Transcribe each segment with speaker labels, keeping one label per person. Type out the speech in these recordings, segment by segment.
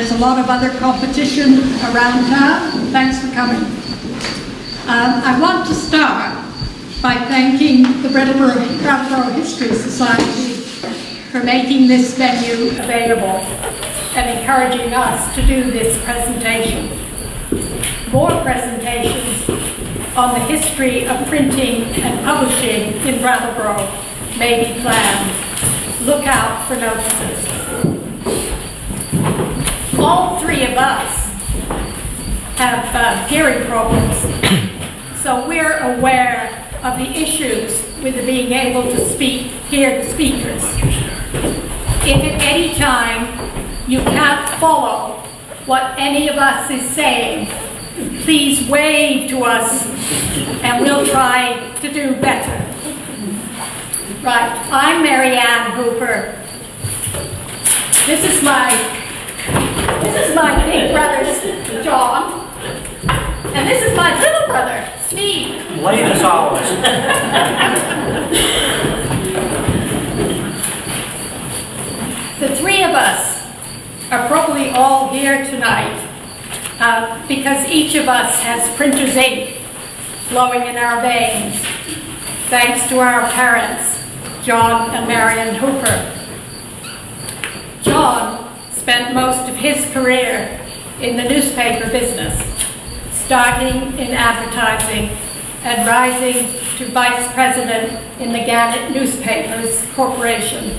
Speaker 1: there's a lot of other competition around town. Thanks for coming. I want to start by thanking the Brattleboro History Society for making this venue available and encouraging us to do this presentation. More presentations on the history of printing and publishing in Brattleboro may be planned. Look out for notices. All three of us have hearing problems, so we're aware of the issues with being able to hear the speakers. If at any time you can't follow what any of us is saying, please wave to us and we'll try to do better. Right, I'm Marion Hooper. This is my big brother, John. And this is my little brother, Steve.
Speaker 2: Late as always.
Speaker 1: The three of us are probably all here tonight because each of us has printer's ink flowing in our veins, thanks to our parents, John and Marion Hooper. John spent most of his career in the newspaper business, starting in advertising and rising to vice president in the Gannett Newspapers Corporation.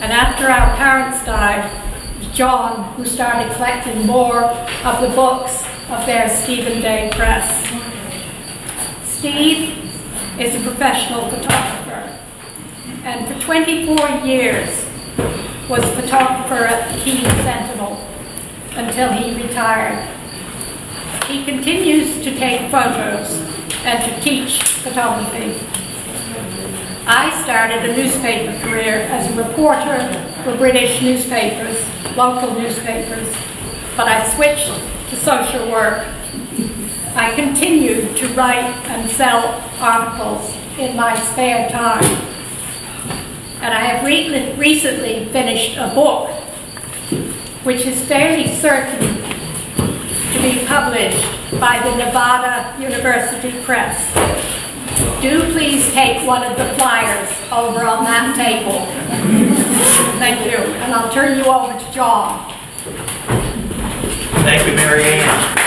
Speaker 1: And after our parents died, it was John who started collecting more of the books of their Stephen Daye Press. Steve is a professional photographer, and for 24 years was photographer at the Keene Sentinel until he retired. He continues to take photos and to teach photography. I started a newspaper career as a reporter for British newspapers, local newspapers, but I switched to social work. I continued to write and sell articles in my spare time. And I have recently finished a book which is fairly certain to be published by the Nevada University Press. Do please take one of the flyers over on that table. Thank you. And I'll turn you over to John.
Speaker 2: Thank you, Marianne.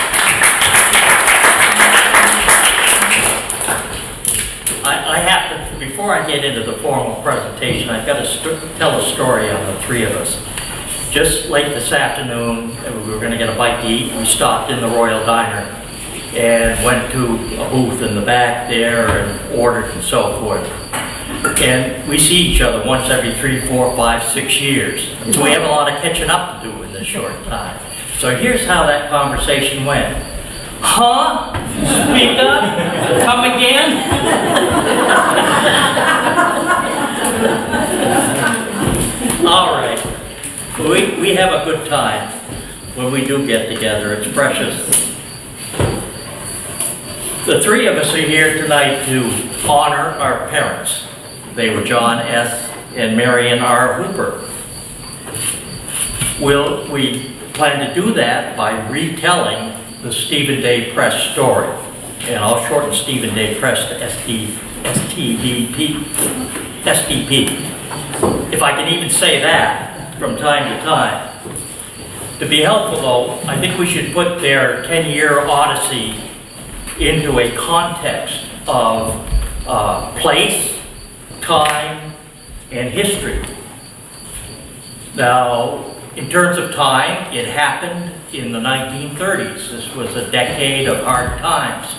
Speaker 2: I have to, before I get into the formal presentation, I've got to tell a story on the three of us. Just late this afternoon, we were going to get a bite to eat. We stopped in the Royal Diner and went to a booth in the back there and ordered and so forth. And we see each other once every 3, 4, 5, 6 years. So we have a lot of catching up to do in this short time. So here's how that conversation went. Huh? Speak up? Come again? All right. We have a good time when we do get together. It's precious. The three of us are here tonight to honor our parents. They were John S. and Marion R. Hooper. We plan to do that by retelling the Stephen Daye Press story. And I'll shorten Stephen Daye Press to SDP. If I can even say that from time to time. To be helpful though, I think we should put their 10-year odyssey into a context of place, time, and history. Now, in terms of time, it happened in the 1930s. This was a decade of hard times.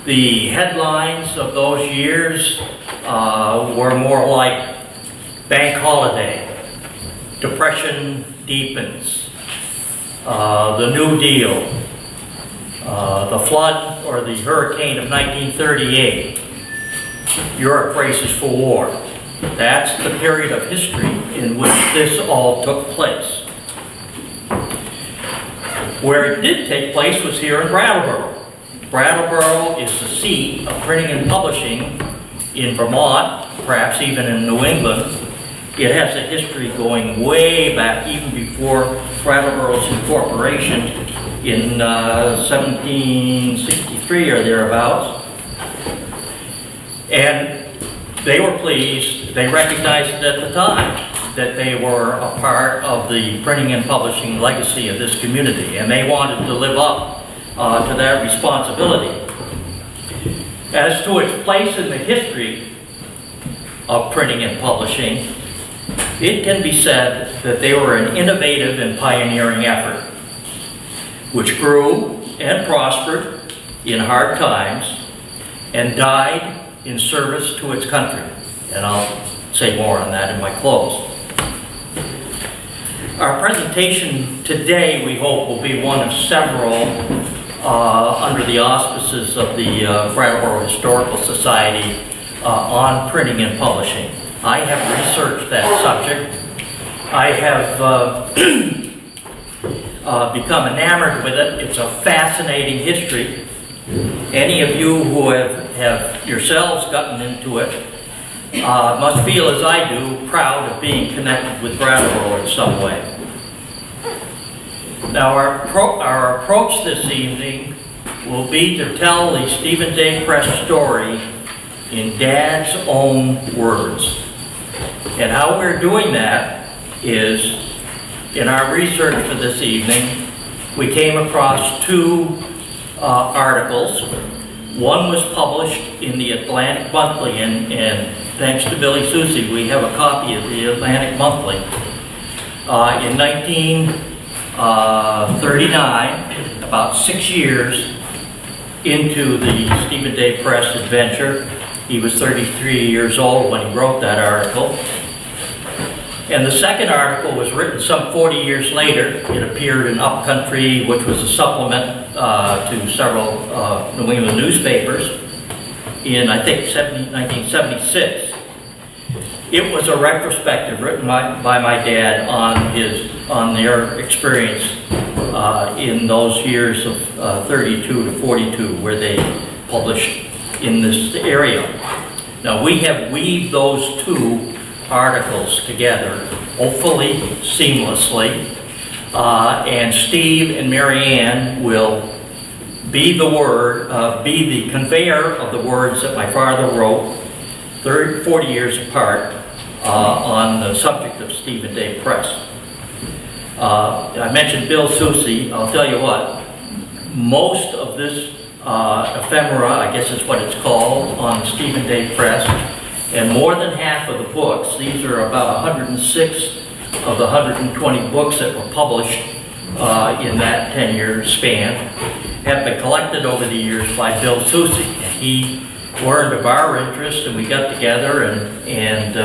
Speaker 2: The headlines of those years were more like bank holiday, depression deepens, the New Deal, the flood or the hurricane of 1938, Europe braces for war. That's the period of history in which this all took place. Where it did take place was here in Brattleboro. Brattleboro is the seat of printing and publishing in Vermont, perhaps even in New England, It has a history going way back, even before Brattleboro's incorporation in 1763 or thereabouts. And they were pleased, they recognized it at the time, that they were a part of the printing and publishing legacy of this community, and they wanted to live up to that responsibility. As to its place in the history of printing and publishing, it can be said that they were an innovative and pioneering effort, which grew and prospered in hard times and died in service to its country. And I'll say more on that in my close. Our presentation today, we hope, will be one of several under the auspices of the Brattleboro Historical Society on printing and publishing. I have researched that subject. I have become enamored with it. It's a fascinating history. Any of you who have yourselves gotten into it must feel, as I do, proud of being connected with Brattleboro in some way. Now, our approach this evening will be to tell the Stephen Daye Press story in Dad's own words. And how we're doing that is, in our research for this evening, we came across two articles. One was published in the Atlantic Monthly, and thanks to Billy Susie, we have a copy of the Atlantic Monthly. In 1939, about 6 years into the Stephen Daye Press adventure. He was 33 years old when he wrote that article. And the second article was written some 40 years later. It appeared in Upcountry, which was a supplement to several New England newspapers in, I think, 1976. It was a retrospective written by my dad on their experience in those years of 32 to 42, where they published in this area. Now, we have weaved those two articles together, hopefully seamlessly, and Steve and Marianne will be the conveyor of the words that my father wrote 40 years apart on the subject of Stephen Daye Press. I mentioned Bill Susie. I'll tell you what, most of this ephemera, I guess is what it's called, on the Stephen Daye Press, and more than half of the books, these are about 106 of the 120 books that were published in that 10-year span, have been collected over the years by Bill Susie. And he learned of our interest, and we got together, and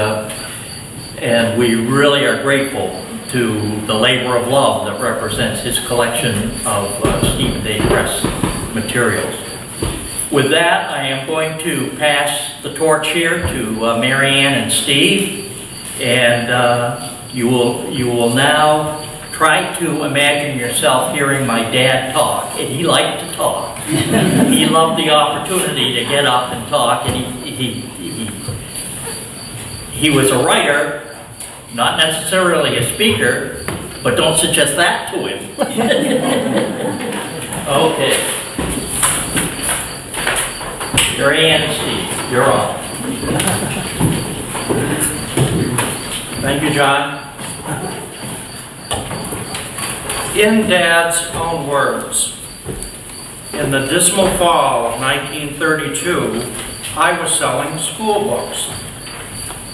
Speaker 2: we really are grateful to the labor of love that represents his collection of Stephen Daye Press materials. With that, I am going to pass the torch here to Marianne and Steve, and you will now try to imagine yourself hearing my dad talk. And he liked to talk. He loved the opportunity to get up and talk, and he was a writer, not necessarily a speaker, but don't suggest that to him. Okay. Marianne and Steve, you're on.
Speaker 3: Thank you, John. In Dad's own words, in the dismal fall of 1932, I was selling school books.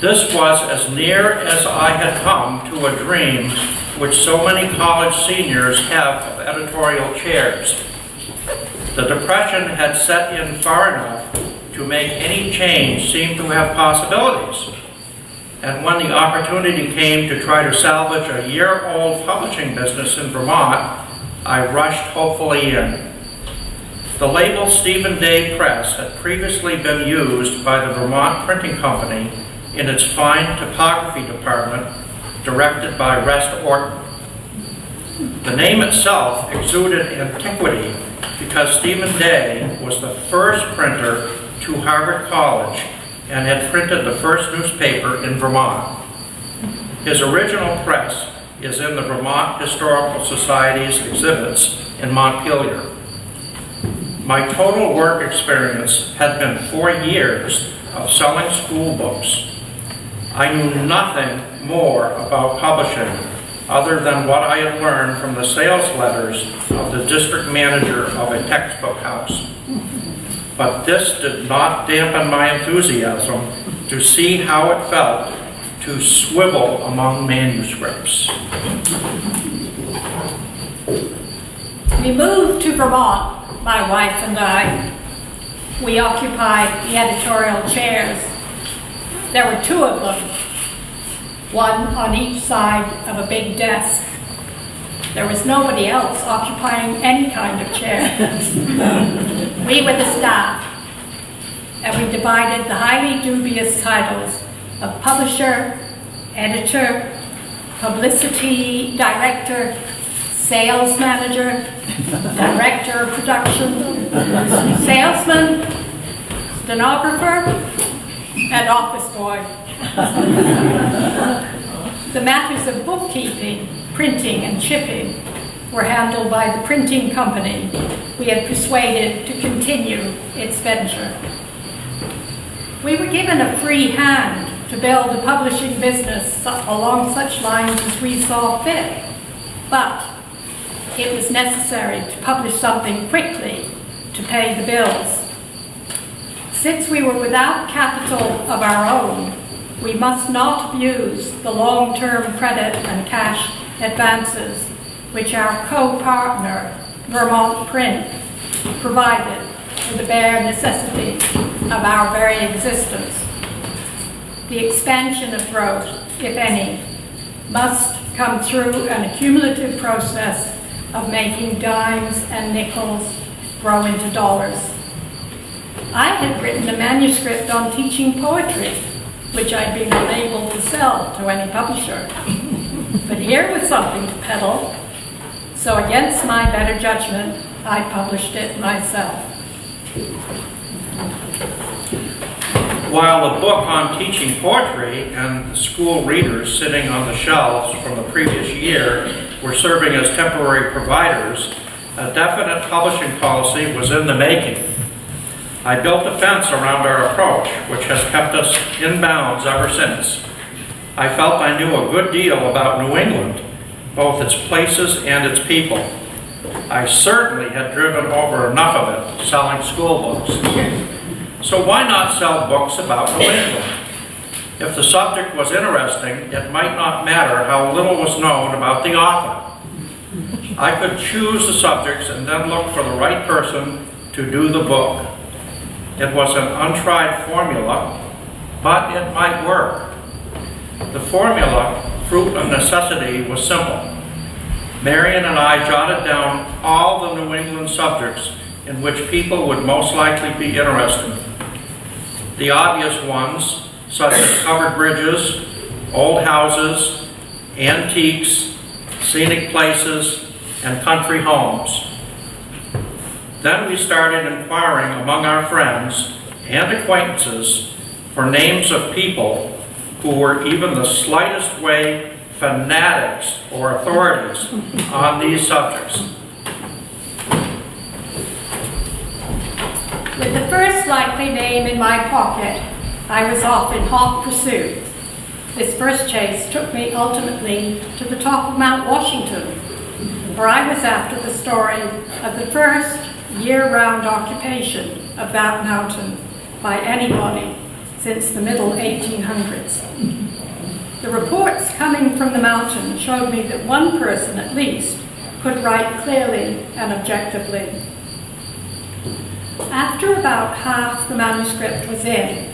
Speaker 3: This was as near as I had come to a dream which so many college seniors have of editorial chairs. The Depression had set in far enough to make any change seem to have possibilities. And when the opportunity came to try to salvage a year-old publishing business in Vermont, I rushed hopefully in. The label Stephen Daye Press had previously been used by the Vermont Printing Company in its fine typography department, directed by Rest Orton. The name itself exuded antiquity because Stephen Daye was the first printer to Harvard College and had printed the first newspaper in Vermont. His original press is in the Vermont Historical Society's exhibits in Montpelier. My total work experience had been 4 years of selling school books. I knew nothing more about publishing other than what I had learned from the sales letters of the district manager of a textbook house. But this did not dampen my enthusiasm to see how it felt to swivel among manuscripts.
Speaker 1: We moved to Vermont, my wife and I. We occupied the editorial chairs. There were 2 of them, one on each side of a big desk. There was nobody else occupying any kind of chair. We were the staff, and we divided the highly dubious titles of publisher, editor, publicity director, sales manager, director of production, salesman, stenographer, and office boy. The matters of bookkeeping, printing, and shipping were handled by the printing company we had persuaded to continue its venture. We were given a free hand to build a publishing business along such lines as we saw fit, but it was necessary to publish something quickly to pay the bills. Since we were without capital of our own, we must not abuse the long-term credit and cash advances which our co-partner, Vermont Print, provided for the bare necessities of our very existence. The expansion of growth, if any, must come through an accumulative process of making dimes and nickels grow into dollars. I had written a manuscript on teaching poetry, which I'd been unable to sell to any publisher. But here was something to peddle, so against my better judgment, I published it myself.
Speaker 3: While the book on teaching poetry and the school readers sitting on the shelves from the previous year were serving as temporary providers, a definite publishing policy was in the making. I built a fence around our approach, which has kept us in bounds ever since. I felt I knew a good deal about New England, both its places and its people. I certainly had driven over enough of it selling school books. So why not sell books about New England? If the subject was interesting, it might not matter how little was known about the author. I could choose the subjects and then look for the right person to do the book. It was an untried formula, but it might work. The formula, fruit of necessity, was simple. Marion and I jotted down all the New England subjects in which people would most likely be interested. The obvious ones, such as covered bridges, old houses, antiques, scenic places, and country homes. Then we started inquiring among our friends and acquaintances for names of people who were even the slightest way fanatics or authorities on these subjects.
Speaker 1: With the first likely name in my pocket, I was off in hot pursuit. This first chase took me ultimately to the top of Mount Washington, where I was after the story of the first year-round occupation of that mountain by anybody since the middle 1800s. The reports coming from the mountain showed me that one person at least could write clearly and objectively. After about half the manuscript was in,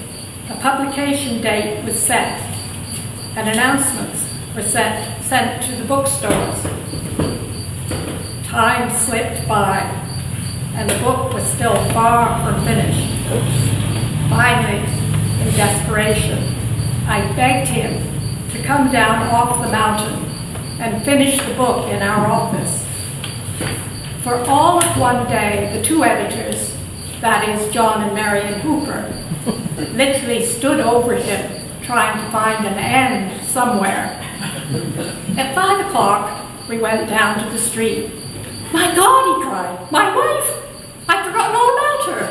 Speaker 1: a publication date was set, and announcements were sent to the bookstores. Time slipped by, and the book was still far from finished. Finally, in desperation, I begged him to come down off the mountain and finish the book in our office. For all of one day, the 2 editors, that is John and Marion Hooper, literally stood over him, trying to find an end somewhere At 5 o'clock, we went down to the street. "My God," he cried, "my wife! I'd forgotten all about her."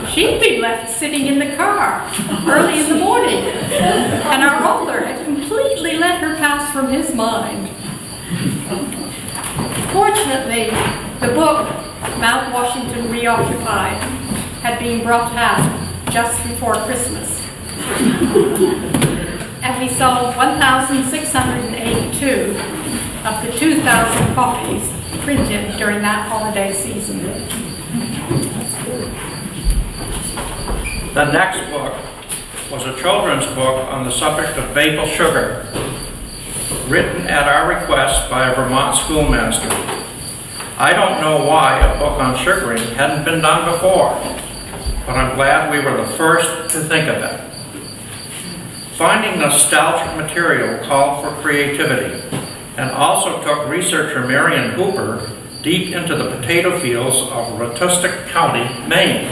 Speaker 1: She'd been left sitting in the car early in the morning, and our author had completely let her pass from his mind. Fortunately, the book, Mount Washington Reoccupied, had been brought out just before Christmas. And we sold 1,682 of the 2,000 copies printed during that holiday season.
Speaker 3: The next book was a children's book on the subject of maple sugar, written at our request by a Vermont schoolmaster. I don't know why a book on sugaring hadn't been done before, but I'm glad we were the first to think of it. Finding nostalgic material called for creativity, and also took researcher Marion Hooper deep into the potato fields of Watusta County, Maine,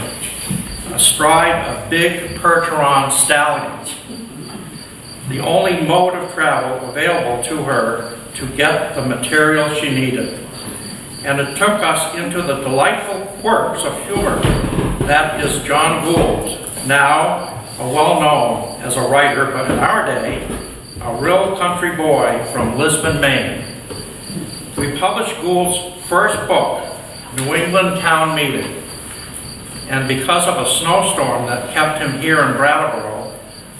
Speaker 3: astride of big Percheron stallions, the only mode of travel available to her to get the material she needed. And it took us into the delightful quirks of humor that is John Gould, now a well-known as a writer, but in our day, a real country boy from Lisbon, Maine. We published Gould's first book, New England Town Meeting, and because of a snowstorm that kept him here in Brattleboro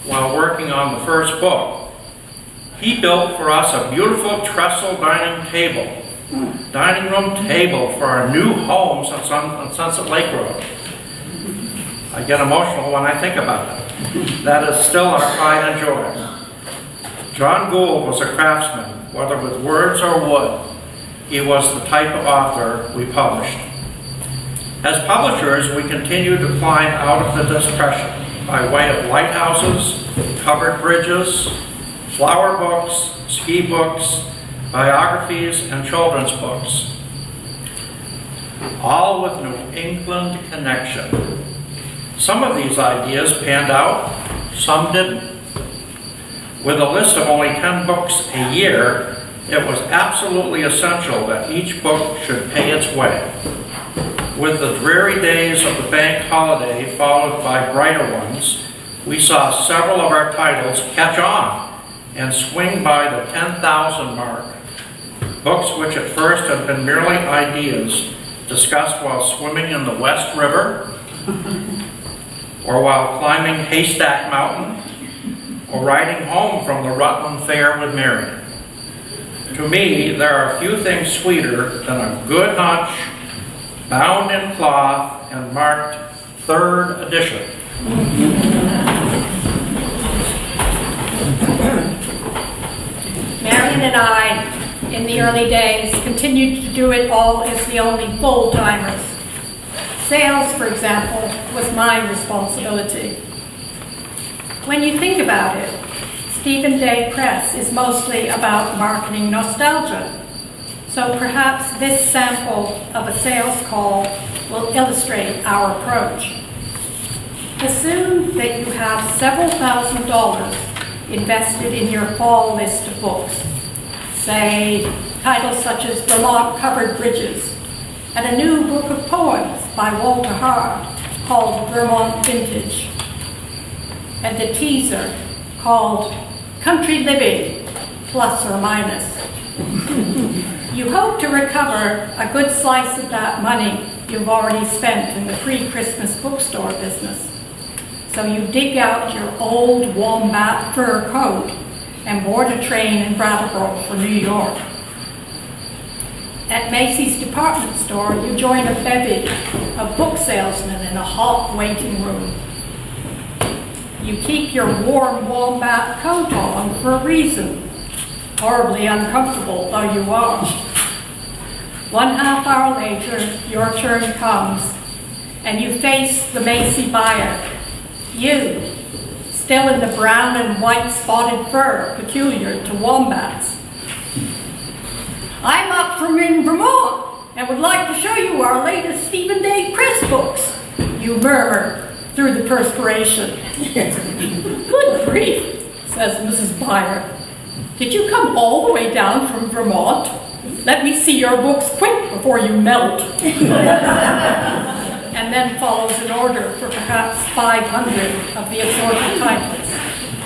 Speaker 3: while working on the first book, he built for us a beautiful trestle dining room table for our new homes on Sunset Lake Road. I get emotional when I think about it. That is still our pride and joy. John Gould was a craftsman, whether with words or wood. He was the type of author we published. As publishers, we continue to climb out of the depression by way of lighthouses, covered bridges, flower books, ski books, biographies, and children's books. All with New England connection. Some of these ideas panned out, some didn't. With a list of only 10 books a year, it was absolutely essential that each book should pay its way. With the dreary days of the bank holiday followed by brighter ones, we saw several of our titles catch on and swing by the 10,000 mark. Books which at first had been merely ideas discussed while swimming in the West River, or while climbing Haystack Mountain, or riding home from the Rutland Fair with Marion. To me, there are few things sweeter than a good hunch, bound in cloth and marked 3rd edition.
Speaker 1: Marion and I, in the early days, continued to do it all as the only full-timers. Sales, for example, was my responsibility. When you think about it, Stephen Daye Press is mostly about marketing nostalgia. So perhaps this sample of a sales call will illustrate our approach. Assume that you have several $1,000s invested in your fall list of books. Say, titles such as Vermont Covered Bridges, and a new book of poems by Walter Hard called Vermont Vintage, and a teaser called Country Living, Plus or Minus. You hope to recover a good slice of that money you've already spent in the pre-Christmas bookstore business. So you dig out your old wombat fur coat and board a train in Brattleboro for New York. At Macy's department store, you join a bevy of book salesmen in a hot waiting room. You keep your warm wombat coat on for a reason, horribly uncomfortable though you are. 1/2 hour later, your turn comes, and you face the Macy buyer. You, still in the brown and white spotted fur peculiar to wombats. "I'm up from in Vermont and would like to show you our latest Stephen Daye Press books," you murmur through the perspiration. "Good grief," says Mrs. Buyer. Did you come all the way down from Vermont? Let me see your books quick before you melt. And then follows an order for perhaps 500 of the assorted titles,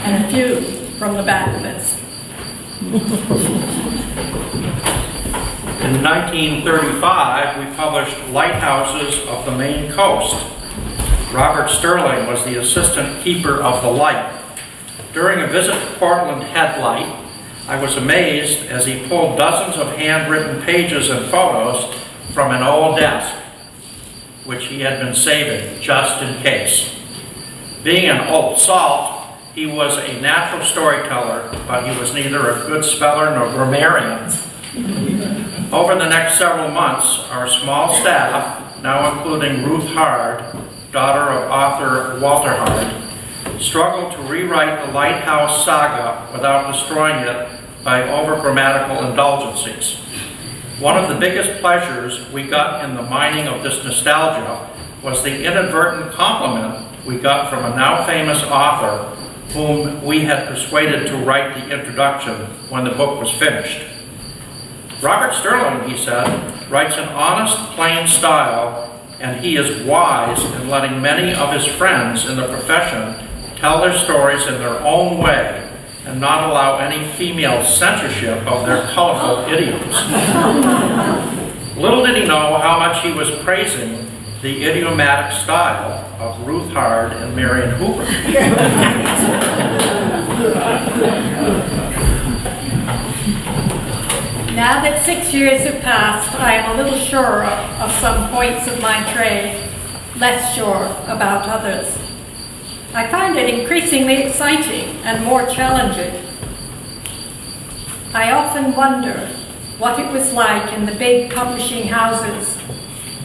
Speaker 1: and a few from the backlist.
Speaker 3: In 1935, we published Lighthouses of the Maine Coast. Robert Sterling was the assistant keeper of the light. During a visit to Portland Headlight, I was amazed as he pulled dozens of handwritten pages and photos from an old desk, which he had been saving just in case. Being an old salt, he was a natural storyteller, but he was neither a good speller nor grammarian. Over the next several months, our small staff, now including Ruth Hard, daughter of author Walter Hard, struggled to rewrite the Lighthouse saga without destroying it by over-grammatical indulgences. One of the biggest pleasures we got in the mining of this nostalgia was the inadvertent compliment we got from a now famous author whom we had persuaded to write the introduction when the book was finished. Robert Sterling, he said, writes an honest, plain style, and he is wise in letting many of his friends in the profession tell their stories in their own way and not allow any female censorship of their colorful idioms. Little did he know how much he was praising the idiomatic style of Ruth Hard and Marion Hooper.
Speaker 1: Now that 6 years have passed, I am a little surer of some points of my trade, less sure about others. I find it increasingly exciting and more challenging. I often wonder what it was like in the big publishing houses,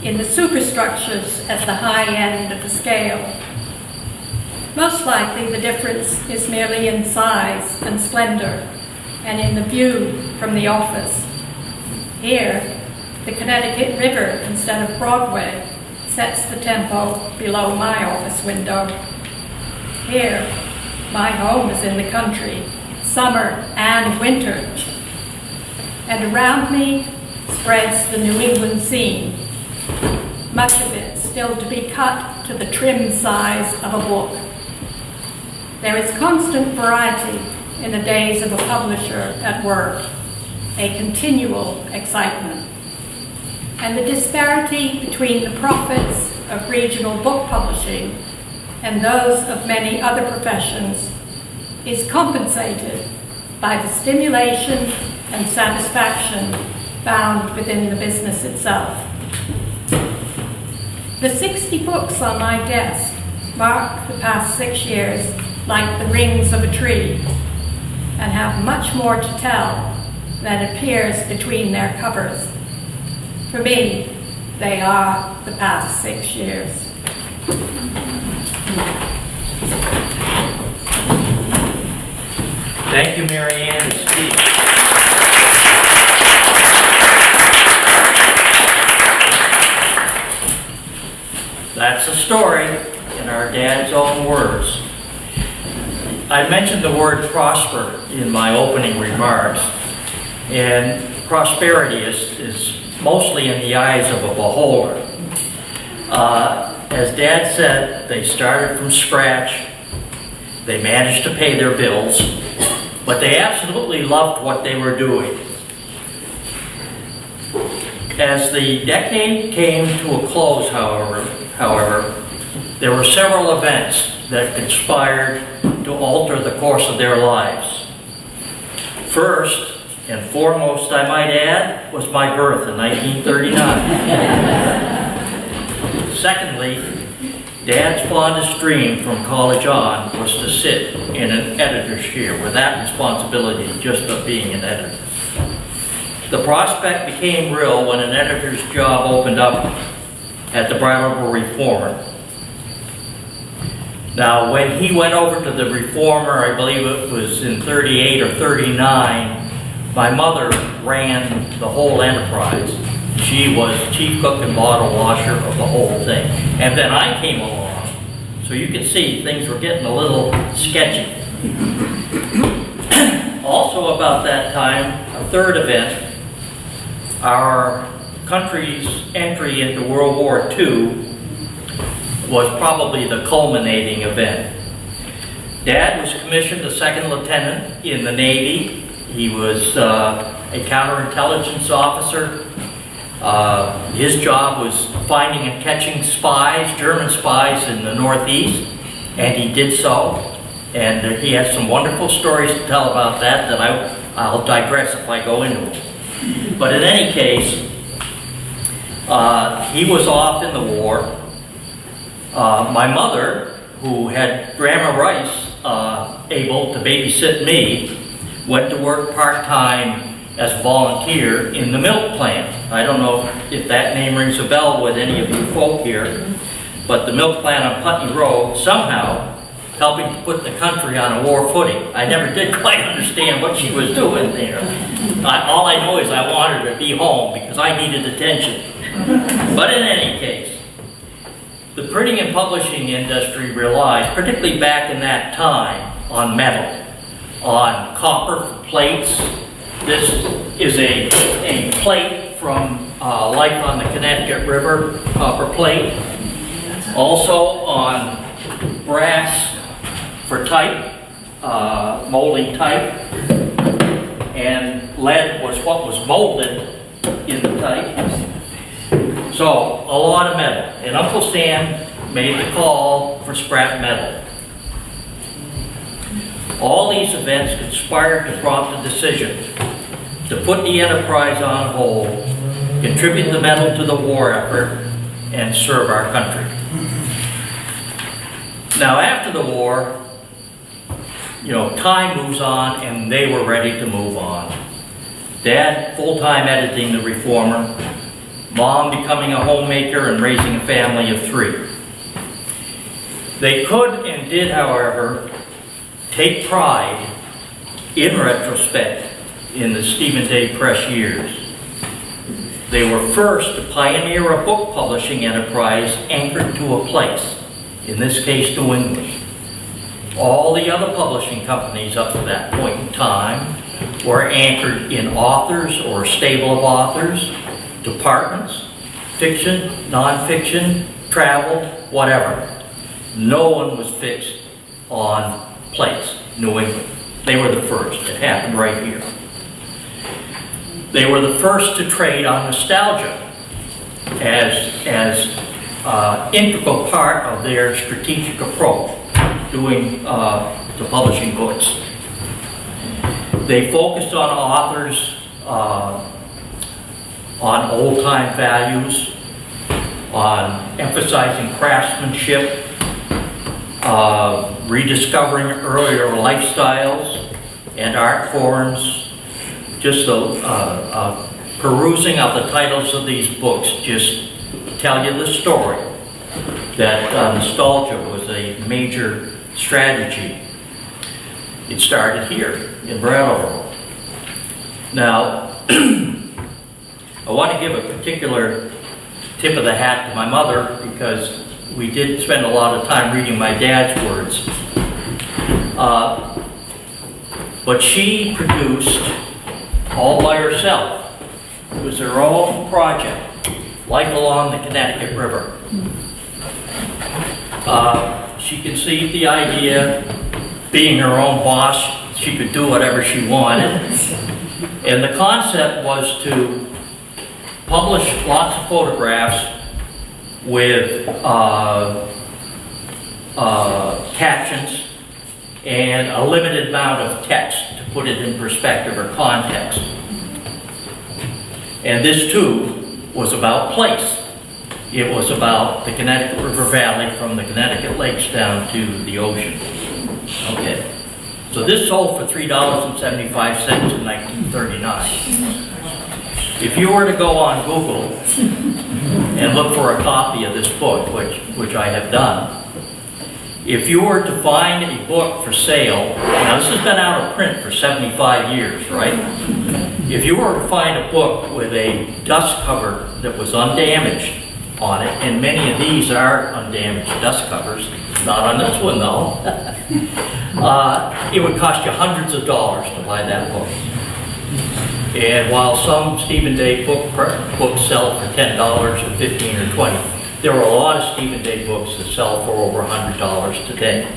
Speaker 1: in the superstructures at the high end of the scale. Most likely the difference is merely in size and splendor, and in the view from the office. Here, the Connecticut River instead of Broadway sets the tempo below my office window. Here, my home is in the country, summer and winter. And around me spreads the New England scene, much of it still to be cut to the trim size of a book. There is constant variety in the days of a publisher at work, a continual excitement. And the disparity between the profits of regional book publishing and those of many other professions is compensated by the stimulation and satisfaction found within the business itself. The 60 books on my desk mark the past 6 years like the rings of a tree and have much more to tell than appears between their covers. For me, they are the past 6 years.
Speaker 2: Thank you, Marianne and Steve. That's a story in our dad's own words. I mentioned the word prosper in my opening remarks, and prosperity is mostly in the eyes of a beholder. As Dad said, they started from scratch. They managed to pay their bills, but they absolutely loved what they were doing. As the decade came to a close, however, there were several events that conspired to alter the course of their lives. First and foremost, I might add, was my birth in 1939. Secondly, Dad's fondest dream from college on was to sit in an editor's chair with that responsibility just of being an editor. The prospect became real when an editor's job opened up at the Brattleboro Reformer. Now, when he went over to the Reformer, I believe it was in 38 or 39, my mother ran the whole enterprise. She was chief cook and bottle washer of the whole thing. And then I came along, so you could see things were getting a little sketchy. Also about that time, a third event, our country's entry into World War II was probably the culminating event. Dad was commissioned a second lieutenant in the Navy. He was a counterintelligence officer. His job was finding and catching spies, German spies in the Northeast, and he did so. And he has some wonderful stories to tell about that I'll digress if I go into them. But in any case, he was off in the war. My mother, who had Grandma Rice able to babysit me, went to work part-time as a volunteer in the milk plant. I don't know if that name rings a bell with any of you folk here, but the milk plant on Putney Road, somehow helping to put the country on a war footing. I never did quite understand what she was doing there. All I know is I wanted her to be home because I needed attention. But in any case, the printing and publishing industry relied, particularly back in that time, on metal, on copper for plates. This is a plate from Life on the Connecticut River, copper plate. Also on brass for type, molding type, and lead was what was molded in the type. So, a lot of metal. And Uncle Sam made the call for scrap metal. All these events conspired to prompt a decision to put the enterprise on hold, contribute the metal to the war effort, and serve our country. Now, after the war, time moves on, and they were ready to move on. Dad, full-time editing the Reformer. Mom becoming a homemaker and raising a family of 3. They could and did, however, take pride, in retrospect, in the Stephen Daye Press years. They were first to pioneer a book publishing enterprise anchored to a place, in this case, New England. All the other publishing companies up to that point in time were anchored in authors or a stable of authors, departments, fiction, nonfiction, travel, whatever. No one was fixed on place, New England. They were the first. It happened right here. They were the first to trade on nostalgia as integral part of their strategic approach doing to publishing books. They focused on authors, on old-time values, on emphasizing craftsmanship, rediscovering earlier lifestyles and art forms. Just perusing of the titles of these books just tell you the story that nostalgia was a major strategy. It started here in Brattleboro. Now, I want to give a particular tip of the hat to my mother because we did spend a lot of time reading my dad's words. But she produced all by herself. It was her own project, Life Along the Connecticut River. She conceived the idea, being her own boss, she could do whatever she wanted. And the concept was to publish lots of photographs with captions and a limited amount of text to put it in perspective or context. And this too was about place. It was about the Connecticut River Valley from the Connecticut Lakes down to the ocean. Okay. So this sold for $3.75 in 1939. If you were to go on Google and look for a copy of this book, which I have done, if you were to find a book for sale, now this has been out of print for 75 years, right? If you were to find a book with a dust cover that was undamaged on it, and many of these are undamaged dust covers, not on this one though, it would cost you hundreds of dollars to buy that book. And while some Stephen Daye books sell for $10 or $15 or $20, there are a lot of Stephen Daye books that sell for over $100 today.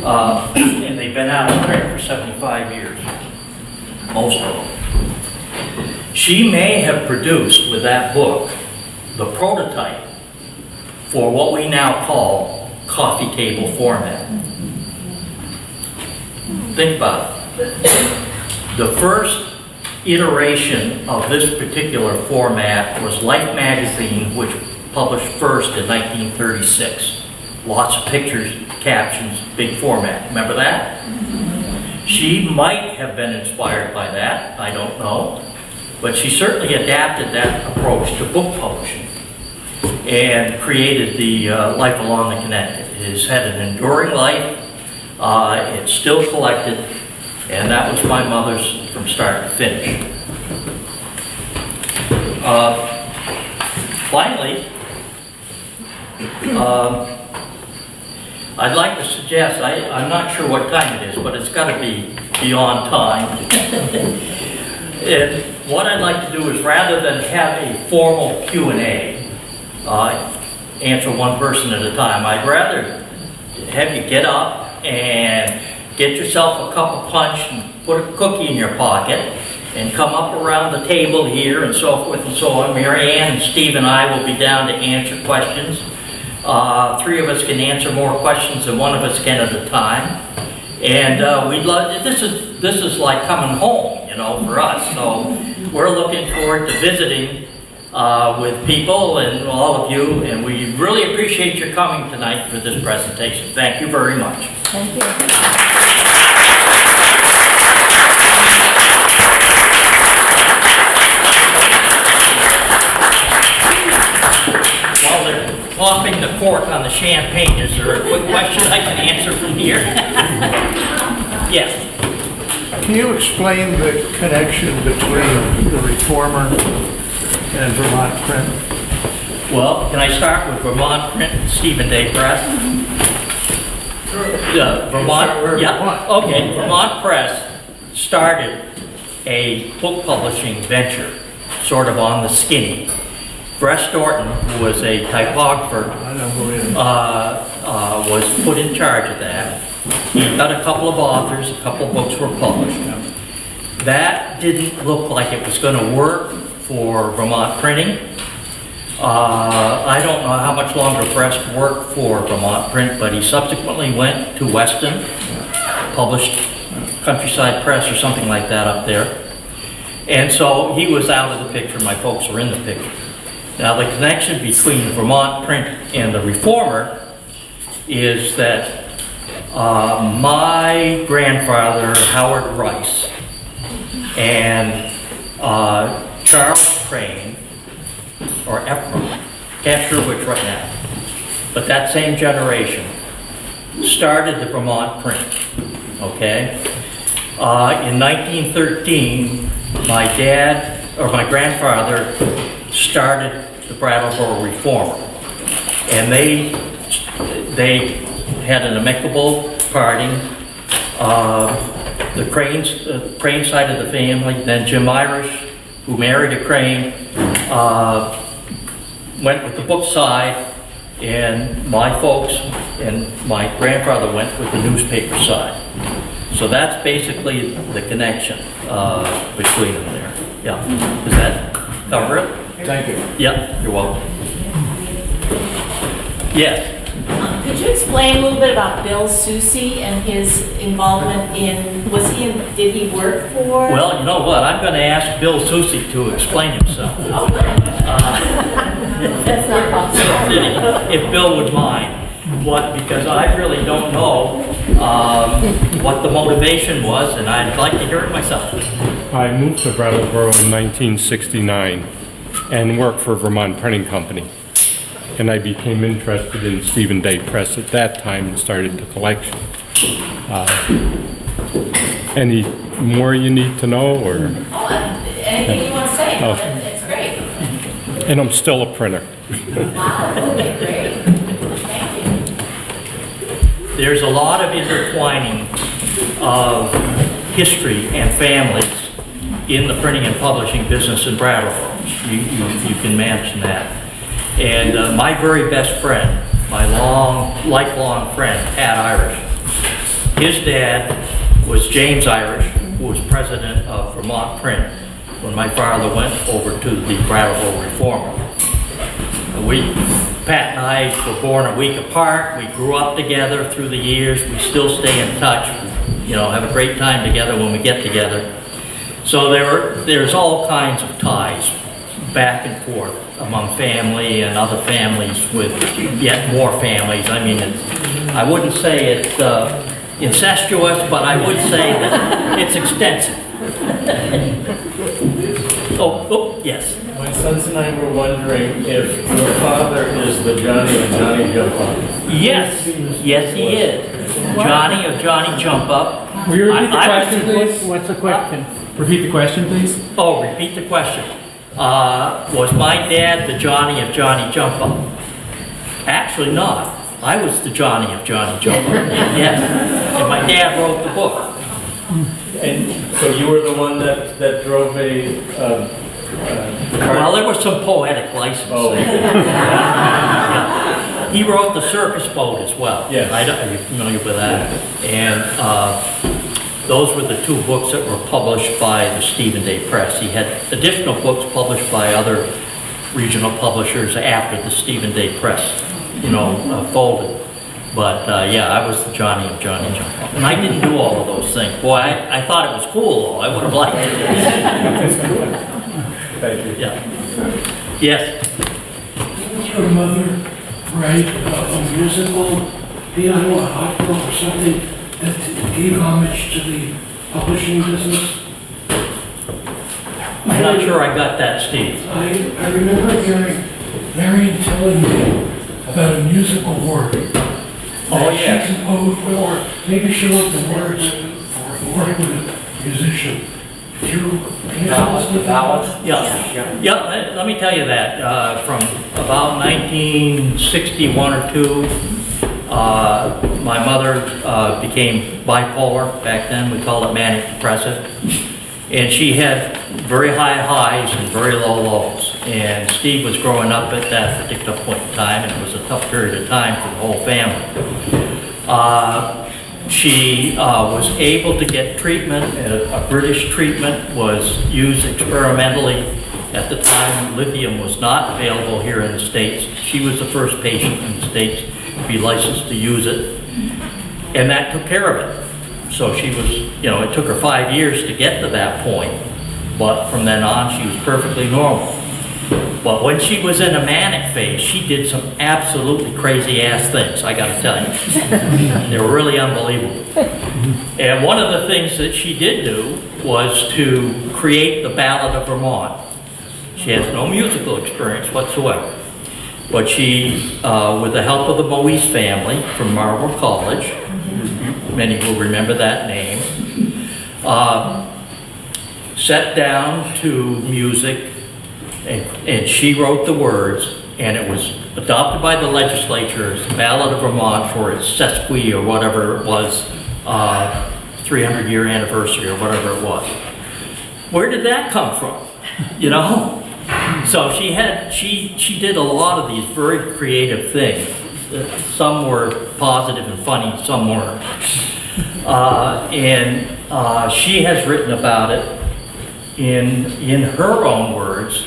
Speaker 2: And they've been out of print for 75 years, most of them. She may have produced with that book the prototype for what we now call coffee table format. Think about it. The first iteration of this particular format was Life magazine, which published first in 1936. Lots of pictures, captions, big format. Remember that? She might have been inspired by that, I don't know. But she certainly adapted that approach to book publishing and created the Life Along the Connecticut. It has had an enduring life. It's still collected, and that was my mother's from start to finish. Finally, I'd like to suggest, I'm not sure what time it is, but it's got to be beyond time. And what I'd like to do is, rather than have a formal Q&A, answer one person at a time, I'd rather have you get up and get yourself a cup of punch and put a cookie in your pocket and come up around the table here and so forth and so on. Mary Ann and Steve and I will be down to answer questions. Three of us can answer more questions than one of us can at a time. And we'd love, this is like coming home, you know, for us. So we're looking forward to visiting with people and all of you, and we really appreciate your coming tonight for this presentation. Thank you very much.
Speaker 1: Thank you.
Speaker 2: While they're popping the cork on the champagne, is there a quick question I can answer from here? Yes.
Speaker 4: Can you explain the connection between the Reformer and Vermont Print?
Speaker 2: Well, can I start with Vermont Print and Stephen Daye Press? Vermont, yeah, okay. Vermont Press started a book publishing venture, sort of on the skinny. Brett Thornton, who was a typographer,
Speaker 4: I know who it is.
Speaker 2: was put in charge of that. He got a couple of authors, a couple of books were published. That didn't look like it was going to work for Vermont Printing. I don't know how much longer Brest worked for Vermont Print, but he subsequently went to Weston, published Countryside Press or something like that up there. And so he was out of the picture, my folks were in the picture. Now the connection between Vermont Print and the Reformer is that my grandfather, Howard Rice, and Charles Crane, or Ephraim, can't sure which right now, but that same generation started the Vermont Print, okay? In 1913, my grandfather started the Brattleboro Reformer, and they had an amicable parting. The Crane side of the family, then Jim Irish, who married a Crane, went with the book side, and my folks and my grandfather went with the newspaper side. So that's basically the connection between them there. Yeah. Does that cover it?
Speaker 4: Thank you.
Speaker 2: Yeah, you're welcome. Yes.
Speaker 5: Could you explain a little bit about Bill Soucy and his involvement did he work for?
Speaker 2: Well, you know what? I'm going to ask Bill Soucy to explain himself.
Speaker 5: That's not possible.
Speaker 2: If Bill would mind. Because I really don't know what the motivation was, and I'd like to hear it myself.
Speaker 6: I moved to Brattleboro in 1969 and worked for Vermont Printing Company. And I became interested in Stephen Daye Press at that time and started the collection. Any more you need to know, or?
Speaker 5: Anything you want to say?
Speaker 6: Oh.
Speaker 5: It's great.
Speaker 6: And I'm still a printer.
Speaker 5: Wow, okay, great. Thank you.
Speaker 2: there's a lot of intertwining of history and families in the printing and publishing business in Brattleboro. You can mention that. And my very best friend, my lifelong friend, Pat Irish, his dad was James Irish, who was president of Vermont Print when my father went over to the Brattleboro Reformer. Pat and I were born a week apart. We grew up together through the years. We still stay in touch. Have a great time together when we get together. So there's all kinds of ties back and forth among family and other families with yet more families. I mean, I wouldn't say it's incestuous, but I would say that it's extensive. Oh, yes.
Speaker 7: My sons and I were wondering if your father is the Johnny of Johnny Jump Up.
Speaker 2: Yes, yes he is. Johnny of Johnny Jump Up.
Speaker 8: Will you repeat the question, please? What's the question? Repeat the question, please.
Speaker 2: Oh, repeat the question. Was my dad the Johnny of Johnny Jump Up? Actually not. I was the Johnny of Johnny Jump Up. Yes. And my dad wrote the book.
Speaker 7: And so you were the one that drove a
Speaker 2: Well, there was some poetic license
Speaker 7: Oh.
Speaker 2: there. Yeah. He wrote The Circus Boat as well.
Speaker 7: Yes.
Speaker 2: Are you familiar with that? And those were the two books that were published by the Stephen Daye Press. He had additional books published by other regional publishers after the Stephen Daye Press, folded. But yeah, I was the Johnny of Johnny Jump Up. And I didn't do all of those things. Boy, I thought it was cool, though. I would have liked it.
Speaker 7: Thank you.
Speaker 2: Yeah. Yes.
Speaker 9: Did your mother write a musical piano, a opera, or something that gave homage to the publishing business?
Speaker 2: I'm not sure I got that, Steve.
Speaker 9: I remember hearing Marion telling me about a musical work.
Speaker 2: Oh,
Speaker 9: that
Speaker 2: yes.
Speaker 9: She composed, or maybe she wrote the words for work with a musician. Can you tell us the ballads?
Speaker 2: Yeah. Let me tell you that. From about 1961 or 2, my mother became bipolar. Back then, we called it manic depressive. And she had very high highs and very low lows. And Steve was growing up at that particular point in time, and it was a tough period of time for the whole family. She was able to get treatment. A British treatment was used experimentally. At the time, lithium was not available here in the States. She was the first patient in the States to be licensed to use it. And that took care of it. So she was, it took her 5 years to get to that point. But from then on, she was perfectly normal. But when she was in a manic phase, she did some absolutely crazy ass things, I gotta tell you. They were really unbelievable. And one of the things that she did do was to create the Ballad of Vermont. She has no musical experience whatsoever. But she, with the help of the Moise family from Marlborough College, many will remember that name, sat down to music, and she wrote the words, and it was adopted by the legislature as the Ballad of Vermont for its sesqui or whatever it was, 300-year anniversary or whatever it was. Where did that come from? So she did a lot of these very creative things. Some were positive and funny, some weren't. And she has written about it in her own words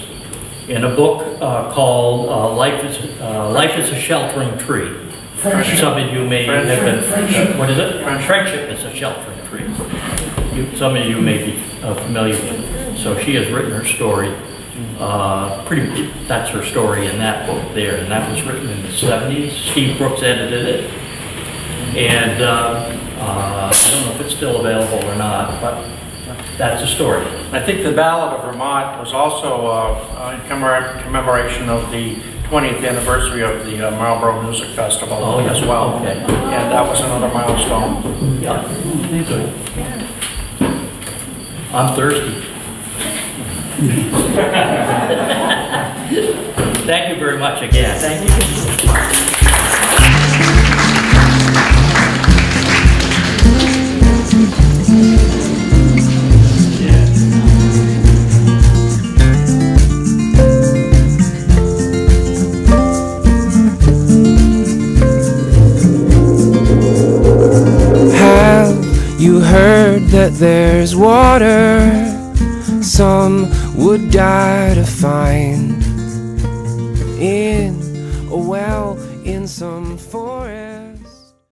Speaker 2: in a book called Life is a Sheltering Tree. Some of you may have been, what is it? Friendship is a Sheltering Tree. Some of you may be familiar with it. So she has written her story. That's her story in that book there, and that was written in the 70s. Steve Brooks edited it. And I don't know if it's still available or not, but that's a story.
Speaker 3: I think the Ballad of Vermont was also in commemoration of the 20th anniversary of the Marlborough Music Festival as well.
Speaker 2: Okay.
Speaker 3: And that was another milestone.
Speaker 2: Yeah. Good. I'm thirsty. Thank you very much again. Thank you.
Speaker 10: Have you heard that there's water some would die to find?